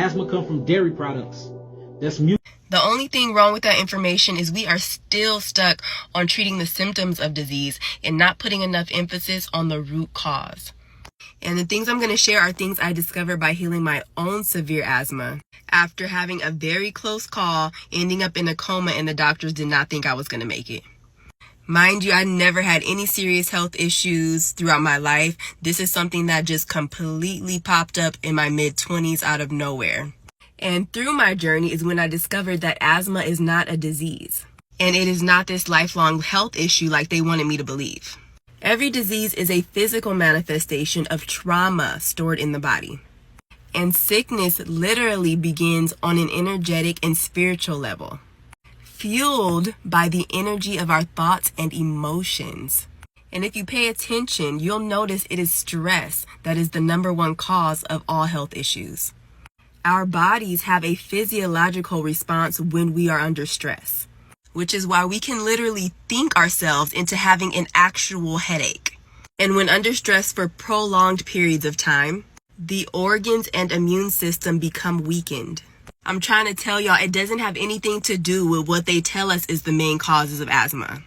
asthma comes from dairy products. That's The only thing wrong with that information is we are still stuck on treating the symptoms of disease and not putting enough emphasis on the root cause. And the things I'm going to share are things I discovered by healing my own severe asthma after having a very close call, ending up in a coma, and the doctors did not think I was going to make it. Mind you, I never had any serious health issues throughout my life. This is something that just completely popped up in my mid-20s out of nowhere. And through my journey is when I discovered that asthma is not a disease. And it is not this lifelong health issue like they wanted me to believe. Every disease is a physical manifestation of trauma stored in the body. And sickness literally begins on an energetic and spiritual level, fueled by the energy of our thoughts and emotions. And if you pay attention, you'll notice it is stress that is the number one cause of all health issues. Our bodies have a physiological response when we are under stress, which is why we can literally think ourselves into having an actual headache. And when under stress for prolonged periods of time, the organs and immune system become weakened. I'm trying to tell y'all, it doesn't have anything to do with what they tell us is the main causes of asthma.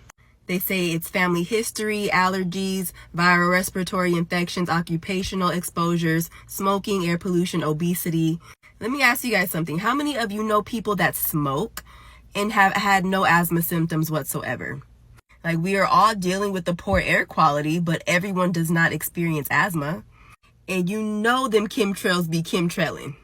They say it's family history, allergies, viral respiratory infections, occupational exposures, smoking, air pollution, obesity. Let me ask you guys something. How many of you know people that smoke and have had no asthma symptoms whatsoever? Like, we are all dealing with the poor air quality, but everyone does not experience asthma. And you know them chemtrails be chemtrailing.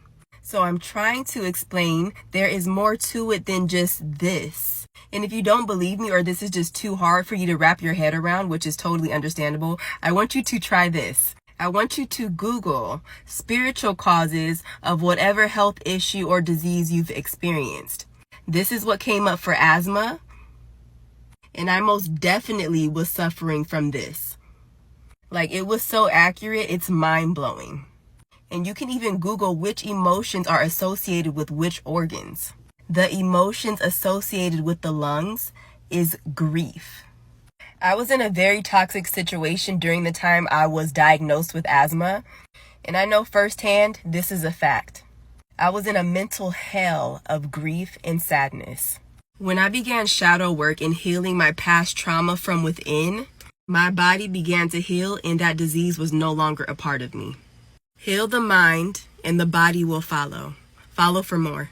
So I'm trying to explain there is more to it than just this. And if you don't believe me, or this is just too hard for you to wrap your head around, which is totally understandable, I want you to try this. I want you to Google spiritual causes of whatever health issue or disease you've experienced. This is what came up for asthma. And I most definitely was suffering from this. Like, it was so accurate, it's mind-blowing. And you can even Google which emotions are associated with which organs. The emotions associated with the lungs is grief. I was in a very toxic situation during the time I was diagnosed with asthma, and I know firsthand this is a fact. I was in a mental hell of grief and sadness. When I began shadow work and healing my past trauma from within, my body began to heal and that disease was no longer a part of me. Heal the mind and the body will follow. Follow for more.